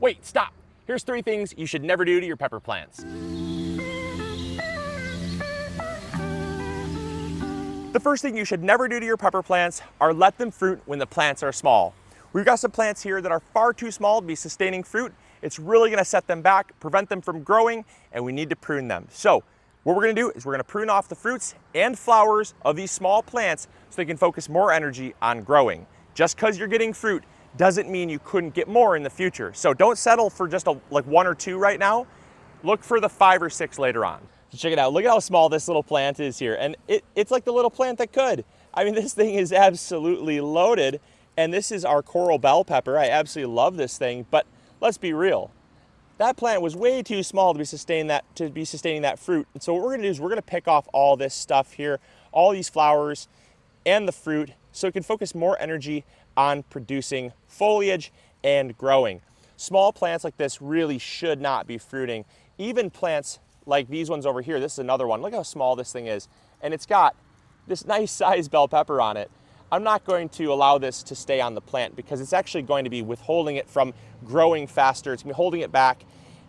Wait, stop. Here's 3 things you should never do to your pepper plants. The first thing you should never do to your pepper plants are let them fruit when the plants are small. We've got some plants here that are far too small to be sustaining fruit. It's really gonna set them back, prevent them from growing, and we need to prune them. So what we're gonna do is we're gonna prune off the fruits and flowers of these small plants so they can focus more energy on growing. Just because you're getting fruit doesn't mean you couldn't get more in the future. So don't settle for just like 1 or 2 right now. Look for the 5 or 6 later on. So check it out, look at how small this little plant is here. And it's like the little plant that could. I mean, this thing is absolutely loaded. And this is our coral bell pepper. I absolutely love this thing, but let's be real. That plant was way too small to be sustaining that fruit. And so what we're gonna do is we're gonna pick off all this stuff here, all these flowers and the fruit, so it can focus more energy on producing foliage and growing. Small plants like this really should not be fruiting. Even plants like these ones over here, this is another one. Look how small this thing is. And it's got this nice sized bell pepper on it. I'm not going to allow this to stay on the plant because it's actually going to be withholding it from growing faster. It's gonna be holding it back.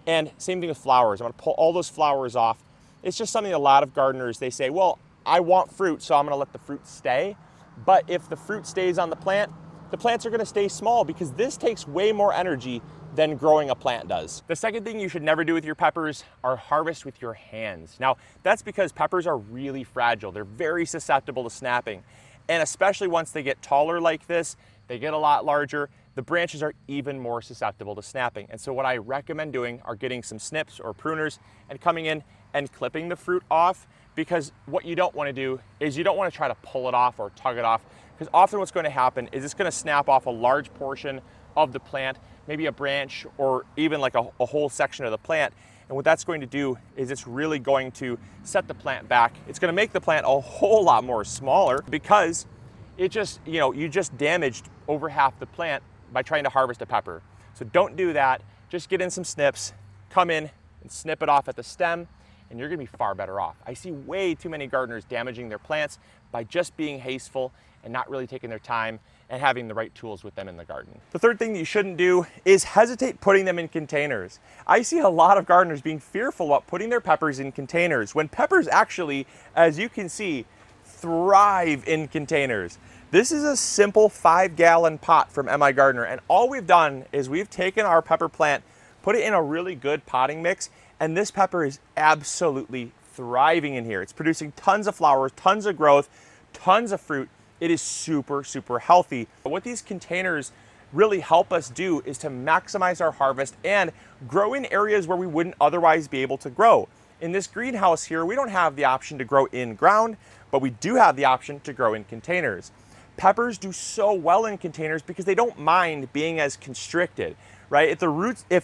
And same thing with flowers. I'm gonna pull all those flowers off. It's just something a lot of gardeners, they say, well, I want fruit, so I'm gonna let the fruit stay. But if the fruit stays on the plants are gonna stay small because this takes way more energy than growing a plant does. The second thing you should never do with your peppers are harvest with your hands. Now, that's because peppers are really fragile. They're very susceptible to snapping. And especially once they get taller like this, they get a lot larger, the branches are even more susceptible to snapping. And so what I recommend doing are getting some snips or pruners and coming in and clipping the fruit off, because what you don't want to do is you don't want to try to pull it off or tug it off, because often what's going to happen is it's going to snap off a large portion of the plant, maybe a branch or even like a whole section of the plant. And what that's going to do is it's really going to set the plant back. It's going to make the plant a whole lot more smaller because it just, you just damaged over half the plant by trying to harvest a pepper. So don't do that. Just get in some snips, come in and snip it off at the stem, and you're going to be far better off. I see way too many gardeners damaging their plants by just being hasteful and not really taking their time and having the right tools with them in the garden. The third thing that you shouldn't do is hesitate putting them in containers. I see a lot of gardeners being fearful about putting their peppers in containers when peppers actually, as you can see, thrive in containers. This is a simple 5-gallon pot from MIgardener, and all we've done is we've taken our pepper plant, put it in a really good potting mix, and this pepper is absolutely thriving in here. It's producing tons of flowers, tons of growth, tons of fruit. It is super, super healthy. But what these containers really help us do is to maximize our harvest and grow in areas where we wouldn't otherwise be able to grow. In this greenhouse here, we don't have the option to grow in ground, but we do have the option to grow in containers. Peppers do so well in containers because they don't mind being as constricted, right? If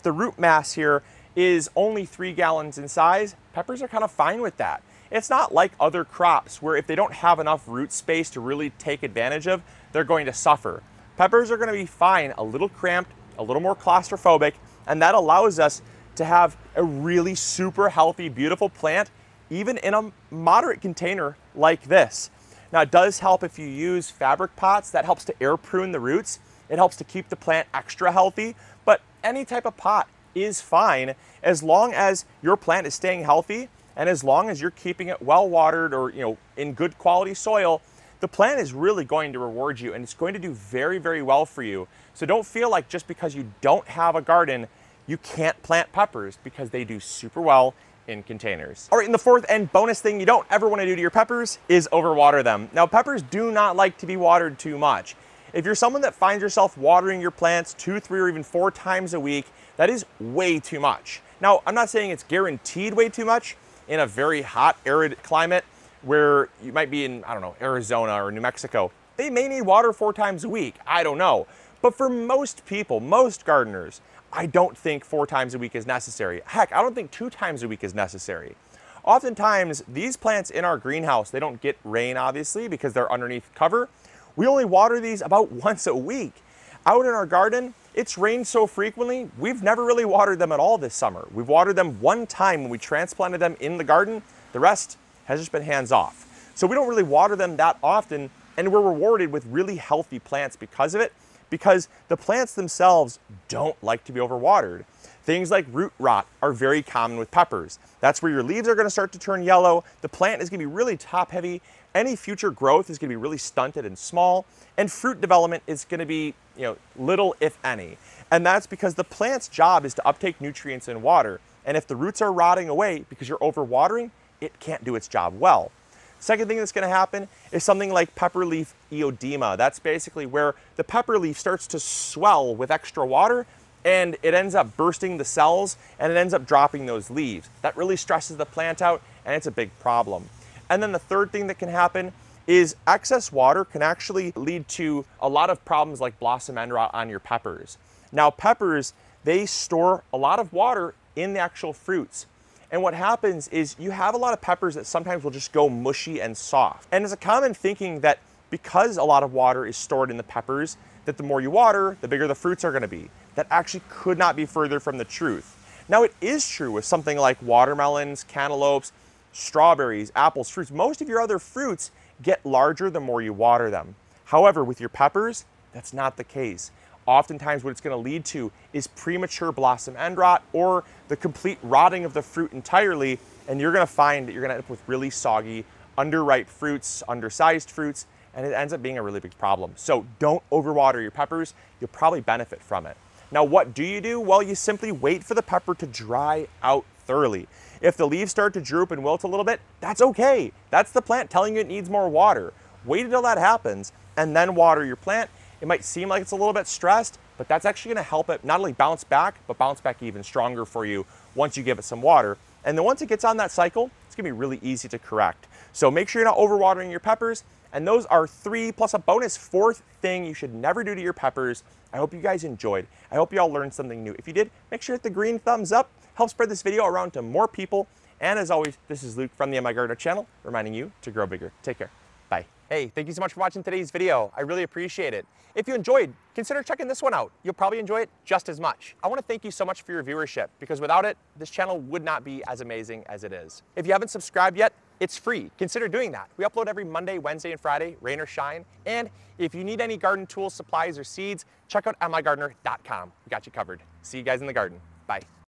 the root mass here is only 3 gallons in size, peppers are kind of fine with that. It's not like other crops where if they don't have enough root space to really take advantage of, they're going to suffer. Peppers are going to be fine, a little cramped, a little more claustrophobic, and that allows us to have a really super healthy, beautiful plant, even in a moderate container like this. Now, it does help if you use fabric pots. That helps to air prune the roots. It helps to keep the plant extra healthy, but any type of pot is fine as long as your plant is staying healthy and as long as you're keeping it well watered or in good quality soil. The plant is really going to reward you and it's going to do very, very well for you. So don't feel like just because you don't have a garden, you can't plant peppers, because they do super well in containers. All right, and the fourth and bonus thing you don't ever want to do to your peppers is overwater them. Now, peppers do not like to be watered too much. If you're someone that finds yourself watering your plants 2, 3, or even 4 times a week, that is way too much. Now, I'm not saying it's guaranteed way too much. In a very hot, arid climate where you might be in, I don't know, Arizona or New Mexico, they may need water 4 times a week. I don't know. But for most people, most gardeners, I don't think 4 times a week is necessary. Heck, I don't think 2 times a week is necessary. Oftentimes, these plants in our greenhouse, they don't get rain, obviously, because they're underneath cover. We only water these about once a week. Out in our garden, it's rained so frequently, we've never really watered them at all this summer. We've watered them 1 time when we transplanted them in the garden. The rest has just been hands off. So we don't really water them that often, and we're rewarded with really healthy plants because of it. because the plants themselves don't like to be overwatered. Things like root rot are very common with peppers. That's where your leaves are going to start to turn yellow. The plant is going to be really top heavy. Any future growth is going to be really stunted and small, and fruit development is going to be, little if any. And that's because the plant's job is to uptake nutrients and water. And if the roots are rotting away because you're overwatering, it can't do its job well. Second thing that's going to happen is something like pepper leaf eodema. That's basically where the pepper leaf starts to swell with extra water, and it ends up bursting the cells and it ends up dropping those leaves. That really stresses the plant out, and it's a big problem. And then the third thing that can happen is excess water can actually lead to a lot of problems like blossom end rot on your peppers. Now peppers, they store a lot of water in the actual fruits. And what happens is you have a lot of peppers that sometimes will just go mushy and soft. And it's a common thinking that because a lot of water is stored in the peppers, that the more you water, the bigger the fruits are going to be. That actually could not be further from the truth. Now it is true with something like watermelons, cantaloupes, strawberries, apples, fruits. Most of your other fruits get larger the more you water them. However, with your peppers, that's not the case. Oftentimes what it's going to lead to is premature blossom end rot or the complete rotting of the fruit entirely, and you're going to find that you're going to end up with really soggy, underripe fruits, undersized fruits, and it ends up being a really big problem. So don't overwater your peppers. You'll probably benefit from it. Now what do? Well, you simply wait for the pepper to dry out thoroughly. If the leaves start to droop and wilt a little bit, that's okay. That's the plant telling you it needs more water. Wait until that happens and then water your plant. It might seem like it's a little bit stressed, but that's actually going to help it not only bounce back, but bounce back even stronger for you once you give it some water. And then once it gets on that cycle, it's going to be really easy to correct. So make sure you're not overwatering your peppers. And those are 3 plus a bonus 4th thing you should never do to your peppers. I hope you guys enjoyed. I hope you all learned something new. If you did, make sure to hit the green thumbs up. Help spread this video around to more people. And as always, this is Luke from the MIgardener channel, reminding you to grow bigger. Take care. Bye. Hey, thank you so much for watching today's video. I really appreciate it. If you enjoyed, consider checking this one out. You'll probably enjoy it just as much. I want to thank you so much for your viewership, because without it, this channel would not be as amazing as it is. If you haven't subscribed yet, it's free. Consider doing that. We upload every Monday, Wednesday, and Friday, rain or shine. And if you need any garden tools, supplies, or seeds, check out MIgardener.com. We got you covered. See you guys in the garden. Bye.